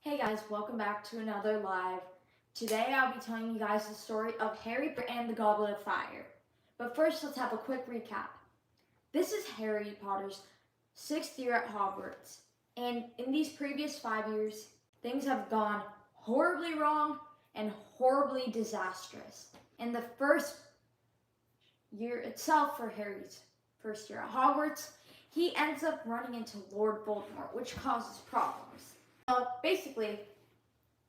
Hey guys, welcome back to another live. Today I'll be telling you guys the story of Harry Potter and the Goblet of Fire. But first, let's have a quick recap. This is Harry Potter's 6th year at Hogwarts, and in these previous 5 years, things have gone horribly wrong and horribly disastrous. In the first year itself, for Harry's first year at Hogwarts, he ends up running into Lord Voldemort, which causes problems. Basically,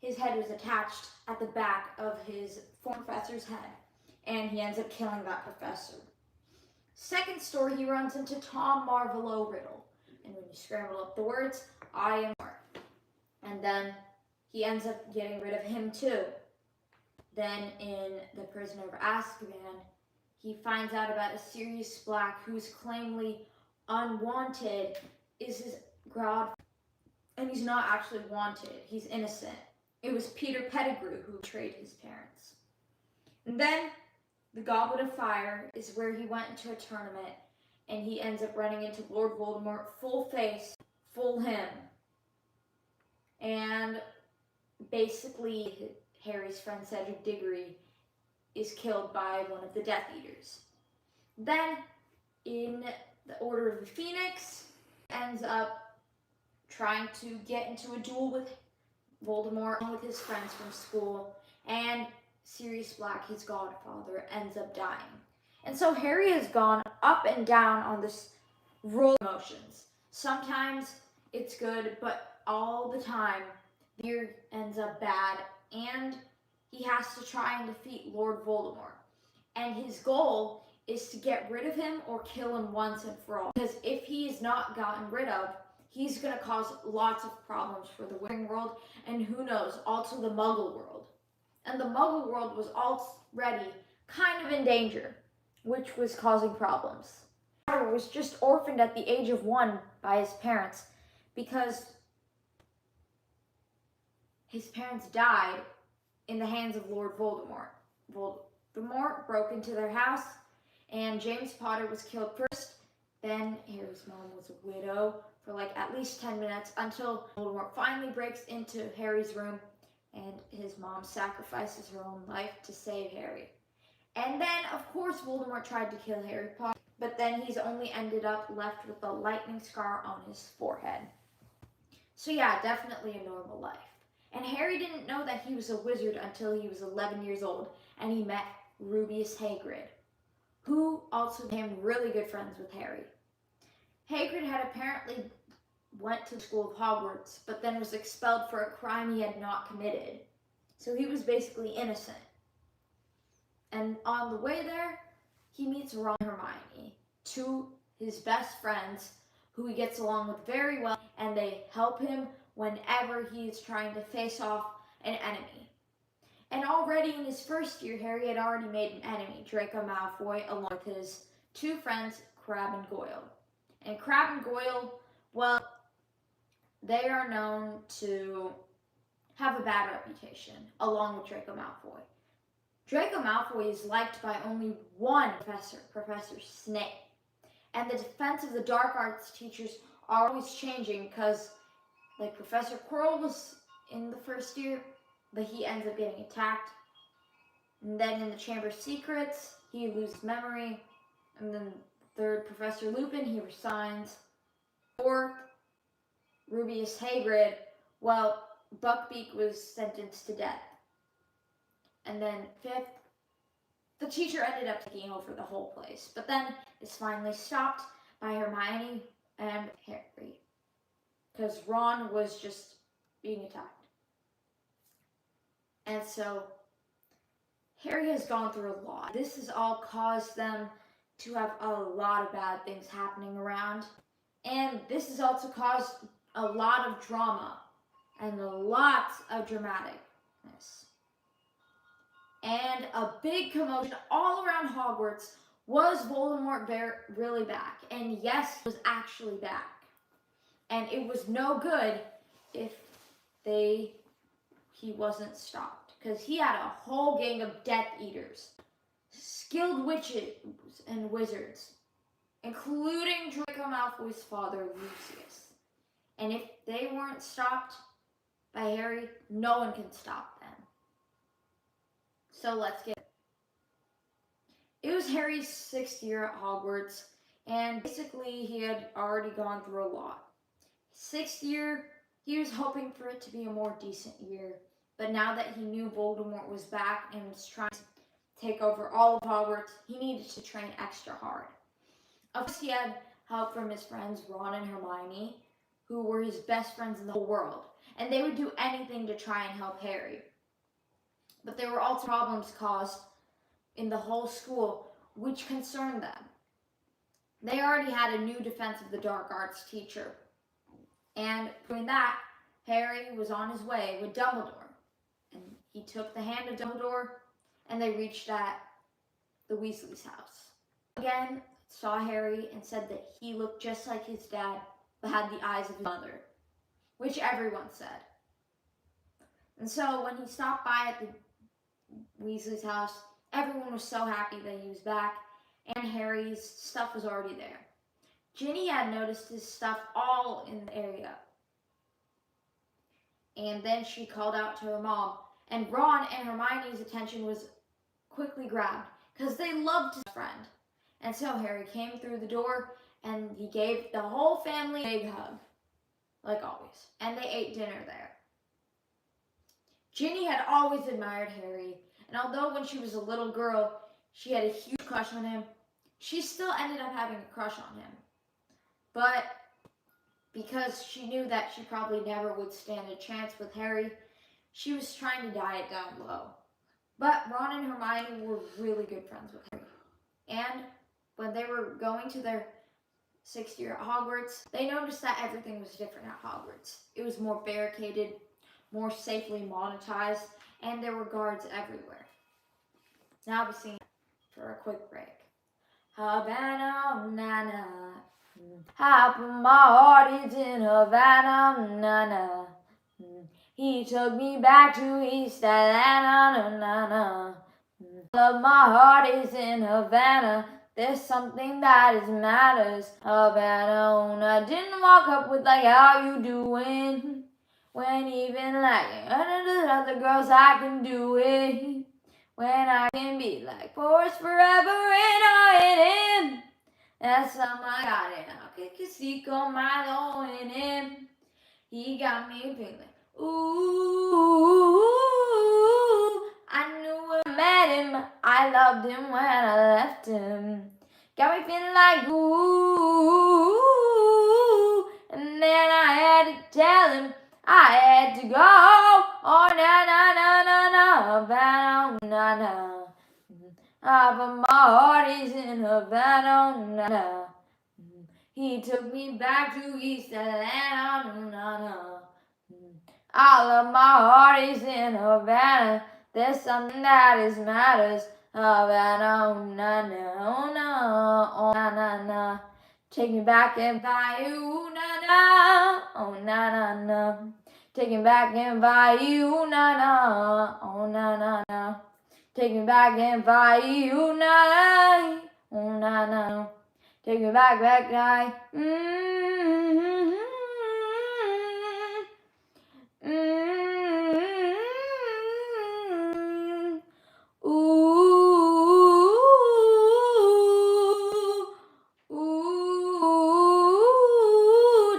his head was attached at the back of his former professor's head, and he ends up killing that professor. Second story, he runs into Tom Marvolo Riddle, and when you scramble up the words, I am Mark. And then he ends up getting rid of him too. Then in The Prisoner of Azkaban, he finds out about a Sirius Black who's claimly unwanted is his godfather. And he's not actually wanted. He's innocent. It was Peter Pettigrew who betrayed his parents. And then the Goblet of Fire is where he went into a tournament and he ends up running into Lord Voldemort, full face, full him. And basically Harry's friend Cedric Diggory is killed by one of the Death Eaters. Then in the Order of the Phoenix, ends up trying to get into a duel with Voldemort with his friends from school, and Sirius Black, his godfather, ends up dying. And so Harry has gone up and down on this roller of emotions. Sometimes it's good, but all the time the year ends up bad, and he has to try and defeat Lord Voldemort. And his goal is to get rid of him or kill him once and for all. Because if he is not gotten rid of, he's going to cause lots of problems for the Wizarding world, and who knows, also the Muggle world. And the Muggle world was already kind of in danger, which was causing problems. Harry was just orphaned at the age of 1 by his parents because his parents died in the hands of Lord Voldemort. Voldemort broke into their house, and James Potter was killed first. Then Harry's mom was a widow for at least 10 minutes until Voldemort finally breaks into Harry's room and his mom sacrifices her own life to save Harry. And then, of course, Voldemort tried to kill Harry Potter, but then he's only ended up left with a lightning scar on his forehead. So yeah, definitely a normal life. And Harry didn't know that he was a wizard until he was 11 years old and he met Rubeus Hagrid, who also became really good friends with Harry. Hagrid had apparently went to the school of Hogwarts, but then was expelled for a crime he had not committed. So he was basically innocent. And on the way there, he meets Ron and Hermione, two his best friends who he gets along with very well, and they help him whenever he's trying to face off an enemy. And already in his first year, Harry had already made an enemy, Draco Malfoy, along with his two friends, Crabbe and Goyle. And Crabbe and Goyle, well, they are known to have a bad reputation, along with Draco Malfoy. Draco Malfoy is liked by only one professor, Professor Snape. And the defense of the dark arts teachers are always changing because, Professor Quirrell was in the first year, but he ends up getting attacked. And then in the Chamber of Secrets, he loses memory. And then third, Professor Lupin, he resigns. Fourth, Rubeus Hagrid, well, Buckbeak was sentenced to death. And then fifth, the teacher ended up taking over the whole place. But then it's finally stopped by Hermione and Harry, because Ron was just being attacked. And so Harry has gone through a lot. This has all caused them to have a lot of bad things happening around. And this has also caused a lot of drama and a lot of dramaticness. And a big commotion all around Hogwarts. Was Voldemort really back? And yes, he was actually back. And it was no good if he wasn't stopped, because he had a whole gang of Death Eaters, skilled witches and wizards, including Draco Malfoy's father, Lucius. And if they weren't stopped, by Harry, no one can stop them. So let's get it. Was Harry's 6th year at Hogwarts, and basically he had already gone through a lot. 6th year, he was hoping for it to be a more decent year, but now that he knew Voldemort was back and was trying to take over all of Hogwarts, he needed to train extra hard. Of course, he had help from his friends Ron and Hermione, who were his best friends in the whole world, and they would do anything to try and help Harry. But there were also problems caused in the whole school, which concerned them. They already had a new Defense of the Dark Arts teacher, and doing that, Harry was on his way with Dumbledore, and he took the hand of Dumbledore, and they reached at the Weasley's house. Again, saw Harry and said that he looked just like his dad, but had the eyes of his mother, which everyone said. And so when he stopped by at the Weasley's house, everyone was so happy that he was back, and Harry's stuff was already there. Ginny had noticed his stuff all in the area, and then she called out to her mom, and Ron and Hermione's attention was quickly grabbed because they loved his friend. And so Harry came through the door, and he gave the whole family a big hug, like always, and they ate dinner there. Ginny had always admired Harry, and although when she was a little girl, she had a huge crush on him, she still ended up having a crush on him. But because she knew that she probably never would stand a chance with Harry, she was trying to die it down low. But Ron and Hermione were really good friends with Harry. And when they were going to their 6th year at Hogwarts, they noticed that everything was different at Hogwarts. It was more barricaded, more safely monetized, and there were guards everywhere. Now we're seeing for a quick break. Havana, nana. Half of my heart is in Havana, nana. He took me back to East Atlanta, nana. All of my heart is in Havana. There's something that is matters. Havana, I didn't walk up with like, how you doing? When even like other girls, I can do it. When I can be like force forever and I in him. That's something I got it. I can see come my in him. He got me feeling ooh. I knew I met him. I loved him when I left him. Got me feeling like ooh. And then I had to tell him I had to go. Oh na na na na na, Havana, na na. But my heart is in Havana, na na. He took me back to East Atlanta, na na. All of my heart is in Havana. There's something that is matters. Havana, oh na na, oh na na. Take me back and buy you, na na, oh na na na. Take me back and buy you, na na, oh na na na. Take me back and buy you, na na, oh na na. Take me back, guy.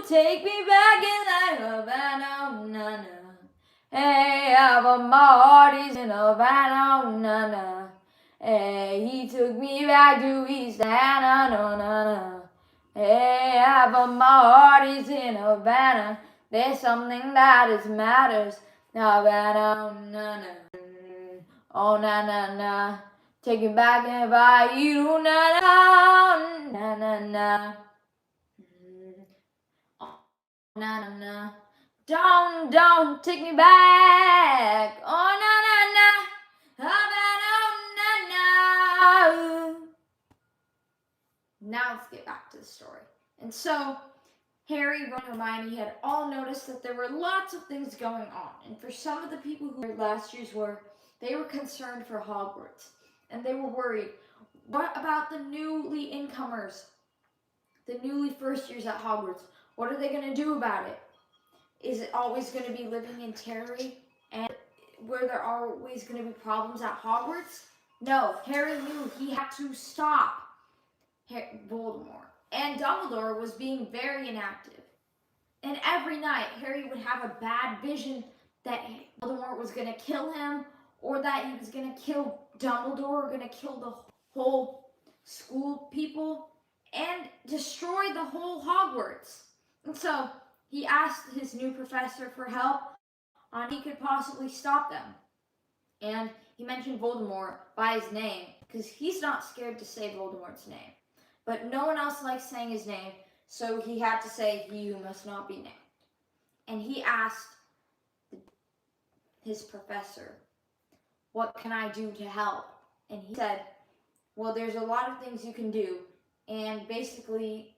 Take me back in like Havana, na na. Hey, but my heart is in Havana, na na. Hey, he took me back to East Atlanta, na na na. Hey, but my heart is in Havana. There's something that is matters. Havana, na na. Oh na na na. Take me back and buy you, na na na na na. Na na na. Don't take me back. Oh na na na. Havana, na na. Now let's get back to the story. And so Harry, Ron, and Hermione had all noticed that there were lots of things going on. And for some of the people who were last year's work, they were concerned for Hogwarts. And they were worried. What about the newly incomers? The newly first years at Hogwarts? What are they going to do about it? is it always going to be living in terror and where there are always going to be problems at Hogwarts? No, Harry knew he had to stop Voldemort. And Dumbledore was being very inactive. And every night, Harry would have a bad vision that Voldemort was going to kill him, or that he was going to kill Dumbledore, or going to kill the whole school people, and destroy the whole Hogwarts. And so, he asked his new professor for help on he could possibly stop them. And he mentioned Voldemort by his name, because he's not scared to say Voldemort's name. But no one else likes saying his name, so he had to say, "He who must not be named." And he asked his professor, "What can I do to help?" And he said, "Well, there's a lot of things you can do." And basically,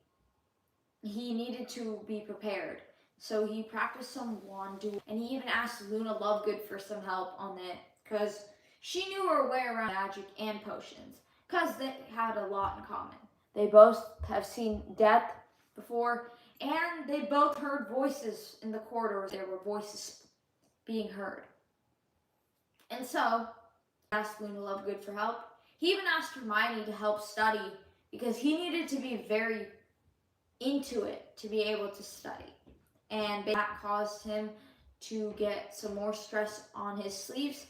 he needed to be prepared. So he practiced some wand duel, and he even asked Luna Lovegood for some help on it, because she knew her way around magic and potions, because they had a lot in common. They both have seen death before, and they both heard voices in the corridors. There were voices being heard. And so, he asked Luna Lovegood for help. He even asked Hermione to help study, because he needed to be very into it to be able to study. And that caused him to get some more stress on his sleeves,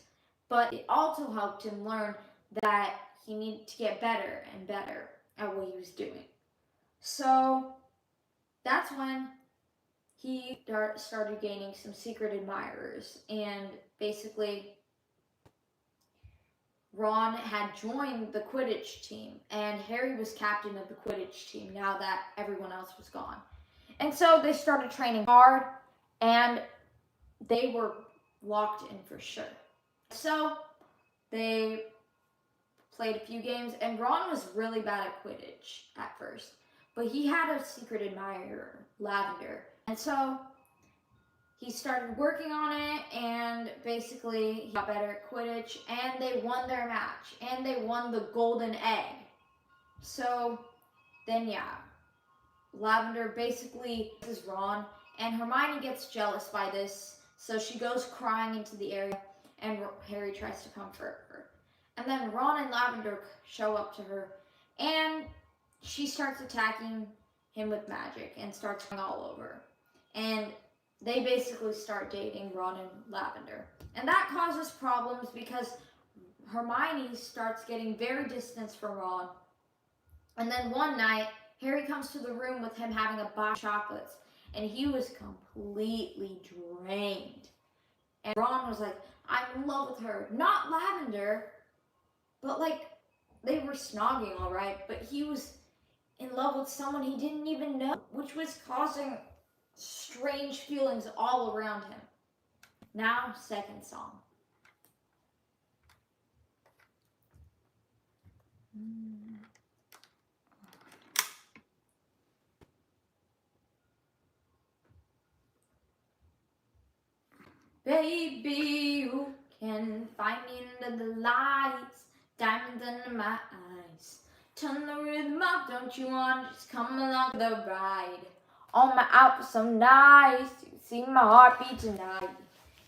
but it also helped him learn that he needed to get better and better at what he was doing. So that's when he started gaining some secret admirers, and basically Ron had joined the Quidditch team, and Harry was captain of the Quidditch team now that everyone else was gone. And so they started training hard, and they were locked in for sure. So they played a few games, and Ron was really bad at Quidditch at first, but he had a secret admirer, Lavender. And so he started working on it, and basically he got better at Quidditch, and they won their match, and they won the golden egg. So then, yeah, Lavender basically is Ron, and Hermione gets jealous by this, so she goes crying into the area, and Harry tries to comfort her. And then Ron and Lavender show up to her, and she starts attacking him with magic and starts going all over. And they basically start dating, Ron and Lavender. And that causes problems because Hermione starts getting very distant from Ron. And then one night, Harry comes to the room with him having a box of chocolates, and he was completely drained. And Ron was like, "I'm in love with her." Not Lavender, but like, they were snogging all right, but he was in love with someone he didn't even know, which was causing strange feelings all around him. Now, second song. Baby, you can find me under the lights, diamonds under my eyes. Turn the rhythm up, don't you want to just come along for the ride? On my out for some nights, you can see my heartbeat tonight.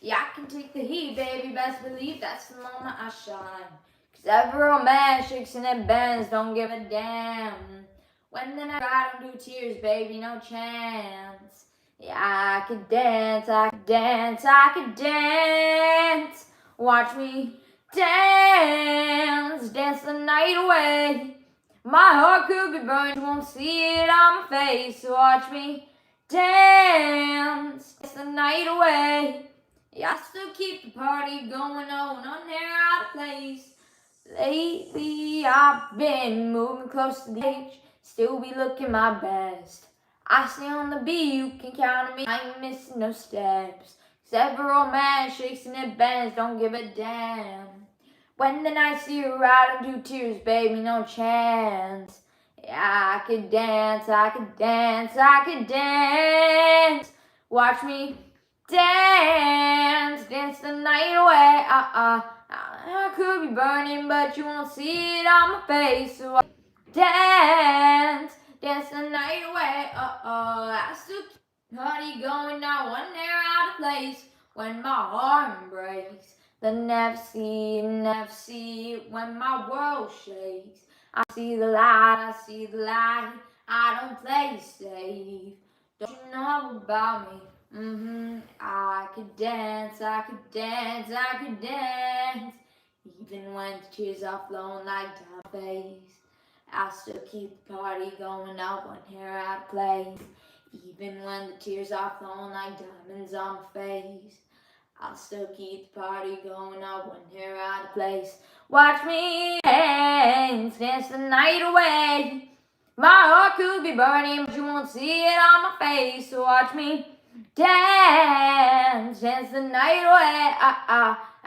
Yeah, I can take the heat, baby, best believe that's the moment I shine. 'Cause every old man shakes and it bends, don't give a damn. When the night I don't do tears, baby, no chance. Yeah, I could dance, I could dance, I could dance. Watch me dance, dance the night away. My heart could be burned, you won't see it on my face. Watch me dance, dance the night away. Yeah, I still keep the party going on there out of place. Lately I've been moving close to the edge, still be looking my best. I stay on the beat, you can count on me, I ain't missing no steps. 'Cause every old man shakes and it bends, don't give a damn. When the nights you ride and do tears, baby, no chance. Yeah, I could dance, I could dance, I could dance. Watch me dance, dance the night away. I could be burning, but you won't see it on my face. So I dance, dance the night away. I still Party going on one there out of place when my heart breaks. The never see when my world shakes. I see the light, I see the light. I don't play safe. Don't you know about me? I could dance, I could dance, I could dance. Even when the tears are flowing like down face, I still keep the party going out one hair out of place. Even when the tears are flowing like diamonds on my face, I'll still keep the party going out one hair out of place. Watch me dance, dance the night away. My heart could be burning, but you won't see it on my face. So watch me dance, dance the night away.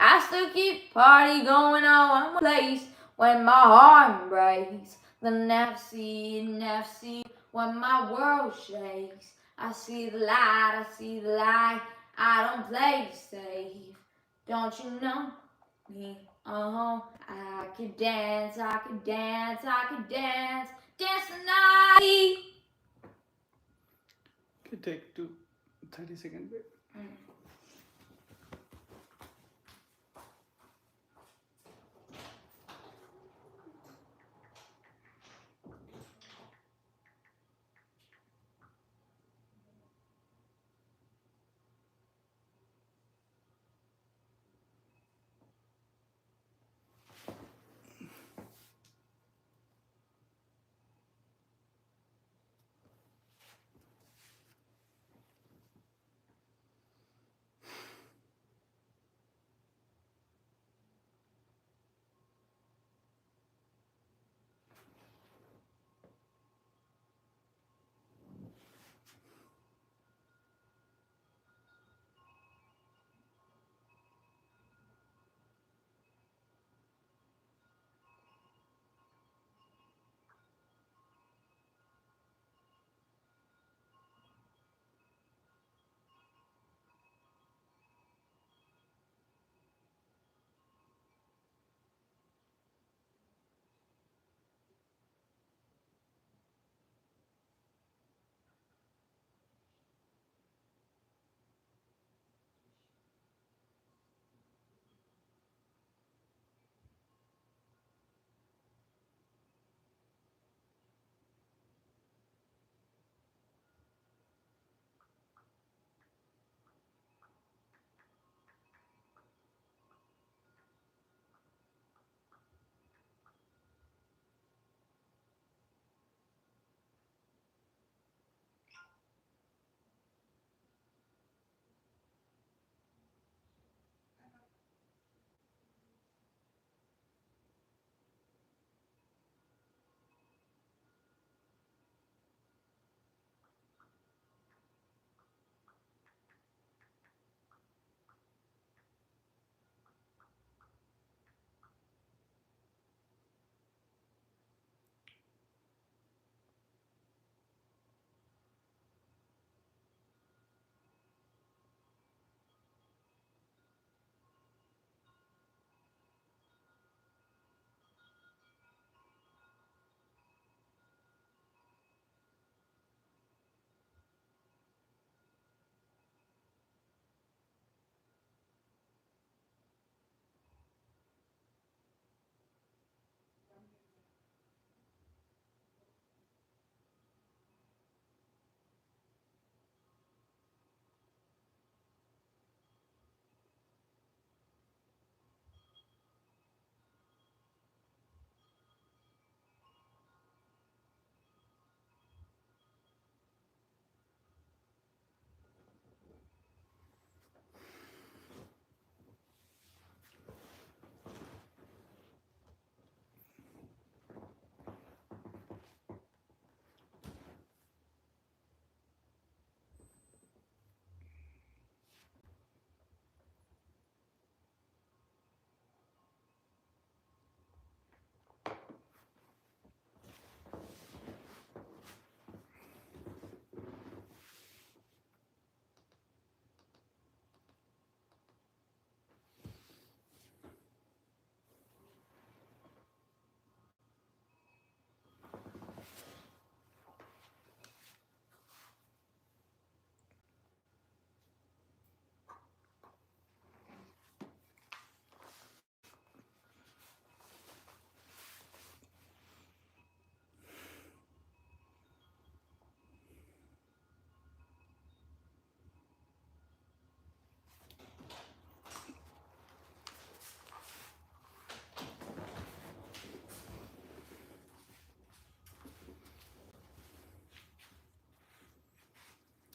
I still keep the party going on one place when my heart breaks. The never see when my world shakes. I see the light, I see the light. I don't play safe. Don't you know me? Oh, I could dance, I could dance, I could dance, dance the night. Okay, take 30-second break.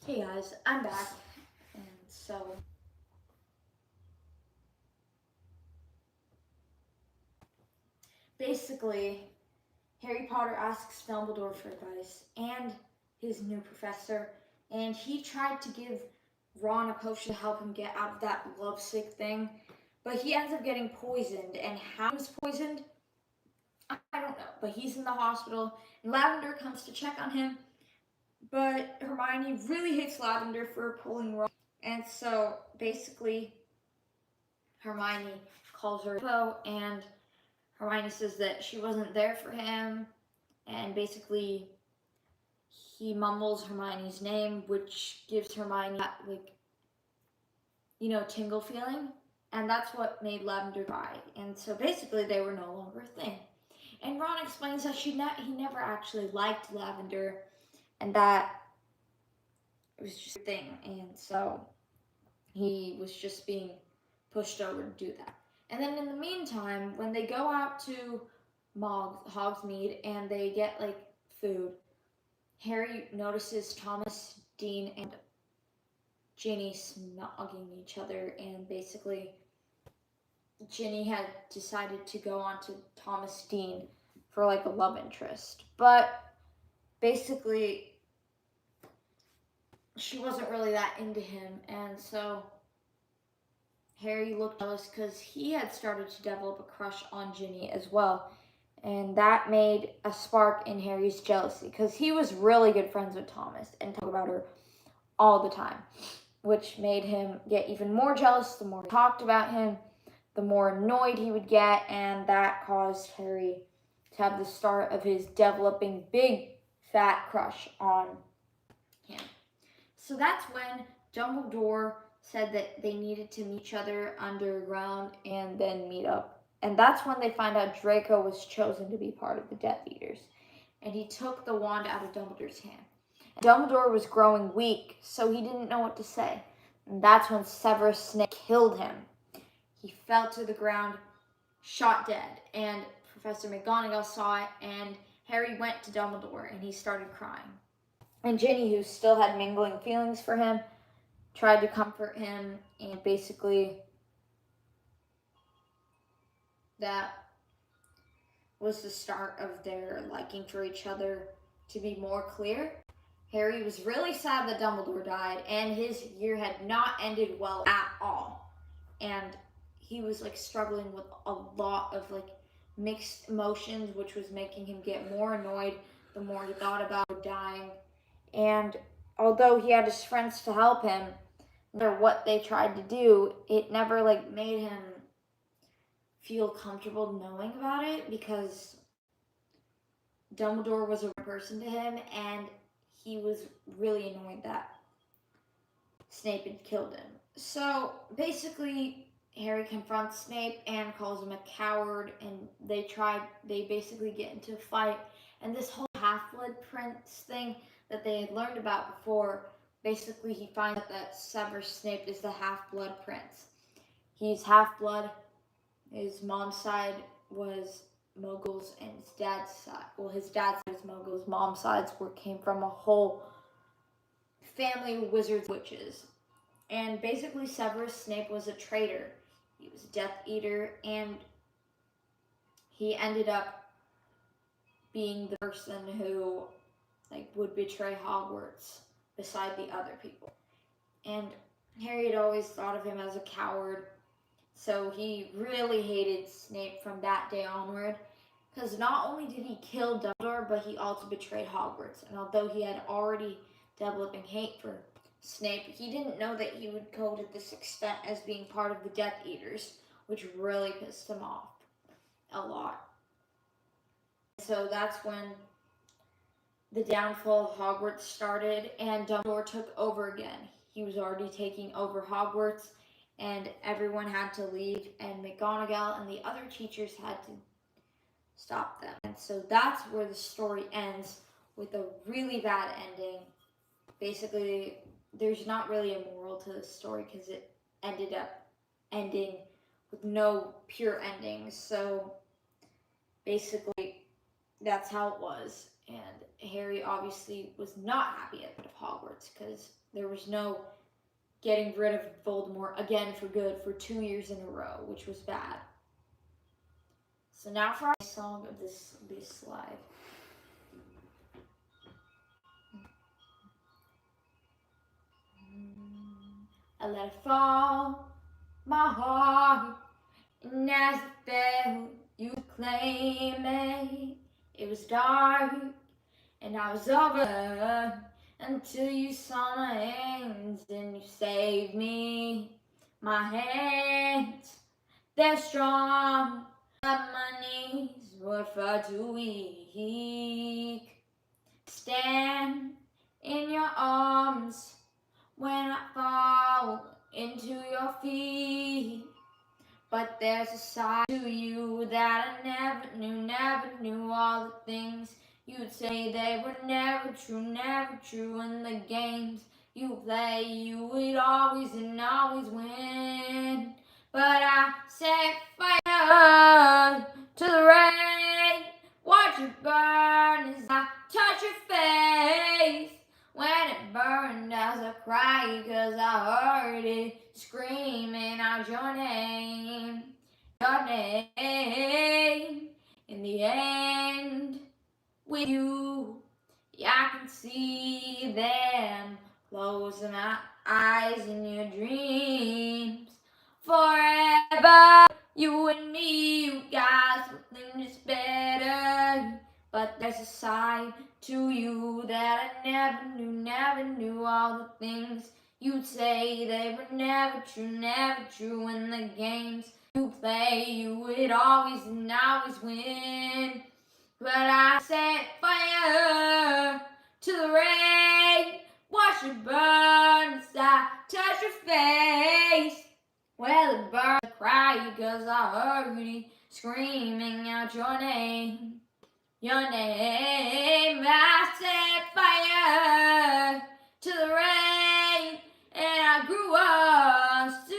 Hey guys, I'm back. And so basically, Harry Potter asks Dumbledore for advice and his new professor, and he tried to give Ron a potion to help him get out of that lovesick thing, but he ends up getting poisoned. And how he was poisoned, I don't know. But he's in the hospital, and Lavender comes to check on him, but Hermione really hates Lavender for pulling Ron. And so basically, Hermione calls her and Hermione says that she wasn't there for him, and basically he mumbles Hermione's name, which gives Hermione that, like, tingle feeling, and that's what made Lavender cry. And so basically they were no longer a thing. And Ron explains that he never actually liked Lavender, and that it was just a thing, and so he was just being pushed over to do that. And then in the meantime, when they go out to Hogsmeade and they get like food, Harry notices Thomas, Dean, and Ginny snogging each other, and basically Ginny had decided to go on to Thomas Dean for like a love interest. But basically she wasn't really that into him, and so Harry looked jealous because he had started to develop a crush on Ginny as well. And that made a spark in Harry's jealousy because he was really good friends with Thomas and talked about her all the time, which made him get even more jealous. The more he talked about him, the more annoyed he would get, and that caused Harry to have the start of his developing big fat crush on him. So that's when Dumbledore said that they needed to meet each other underground and then meet up. And that's when they find out Draco was chosen to be part of the Death Eaters. And he took the wand out of Dumbledore's hand. And Dumbledore was growing weak, so he didn't know what to say. And that's when Severus Snape killed him. He fell to the ground, shot dead. And Professor McGonagall saw it, and Harry went to Dumbledore, and he started crying. And Ginny, who still had mingling feelings for him, tried to comfort him, and basically that was the start of their liking for each other to be more clear. Harry was really sad that Dumbledore died, and his year had not ended well at all. And he was like struggling with a lot of like mixed emotions, which was making him get more annoyed the more he thought about dying. And although he had his friends to help him, no matter what they tried to do, it never like made him feel comfortable knowing about it, because Dumbledore was a person to him, and he was really annoyed that Snape had killed him. So basically, Harry confronts Snape and calls him a coward, and they basically get into a fight, and this whole Half-Blood Prince thing that they had learned about before, basically he finds out that Severus Snape is the Half-Blood Prince. He's half-blood. His mom's side was Muggles, and his dad's side was Muggles. Mom's sides came from a whole family of wizards, witches. And basically Severus Snape was a traitor. He was a Death Eater, and he ended up being the person who like would betray Hogwarts beside the other people. And Harry had always thought of him as a coward, so he really hated Snape from that day onward, because not only did he kill Dumbledore, but he also betrayed Hogwarts. And although he had already developing hate for Snape, he didn't know that he would go to this extent as being part of the Death Eaters, which really pissed him off a lot. So that's when the downfall of Hogwarts started, and Dumbledore took over again. He was already taking over Hogwarts, and everyone had to leave, and McGonagall and the other teachers had to stop them. And so that's where the story ends, with a really bad ending. Basically, there's not really a moral to the story because it ended up ending with no pure ending. So basically, that's how it was. And Harry obviously was not happy at Hogwarts because There was no getting rid of Voldemort again for good for 2 years in a row, which was bad. So now for our song of this live. I let it fall, my heart, and as it fell, you claim me. It was dark, and I was over until you saw my hands and you saved me. My hands, they're strong, but my knees were far too weak. Stand in your arms when I fall into your feet. But there's a side to you that I never knew all the things you'd say they were never true, and the games you play, you would always and always win. But I set fire to the rain, watch it burn as I touch your face. When it burned, as I cried, 'cause I heard it screaming out your name. Your name. In the end, with you, yeah, I can see them. Close my eyes in your dreams. Forever, you and me, you got something that's better. But there's a side to you that I never knew all the things you'd say they were never true, and the games you play, you would always and always win. But I set fire to the rain, watch it burn as I touch your face. Well, it burned, I cried 'cause I heard you screaming out your name. Your name. I set fire to the rain, and I grew up to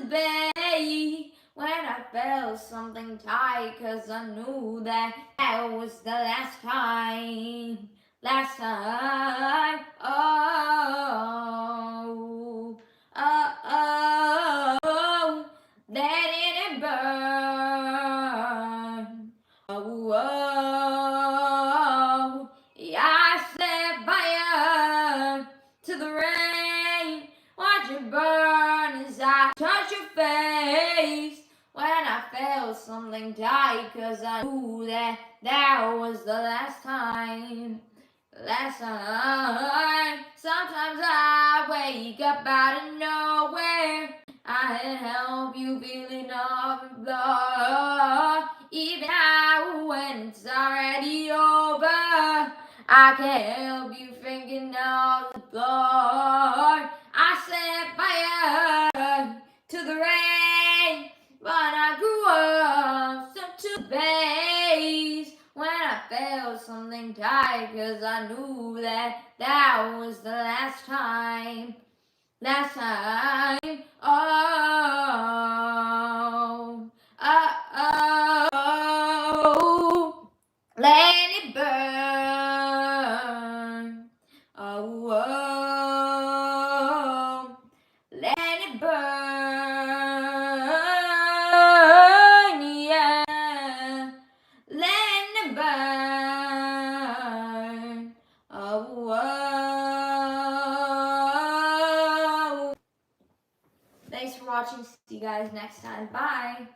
the bay. When I felt something tight, 'cause I knew that was the last time. Last time. Oh, oh, oh, let it burn. Oh, oh, yeah, I set fire to the rain. Watch it burn as I touch your face. When I felt something tight, 'cause I knew that was the last time. Last time. Sometimes I wake up out of nowhere. I can help you feeling off the floor. Even now when it's already over, I can help you thinking of the floor. I set fire to the rain, but I grew up so to the base. When I felt something tight, 'cause I knew that was the last time. Last time. Oh, oh, oh, let it burn. Oh, oh, let it burn. Yeah, let it burn. Oh, oh. Thanks for watching. See you guys next time. Bye.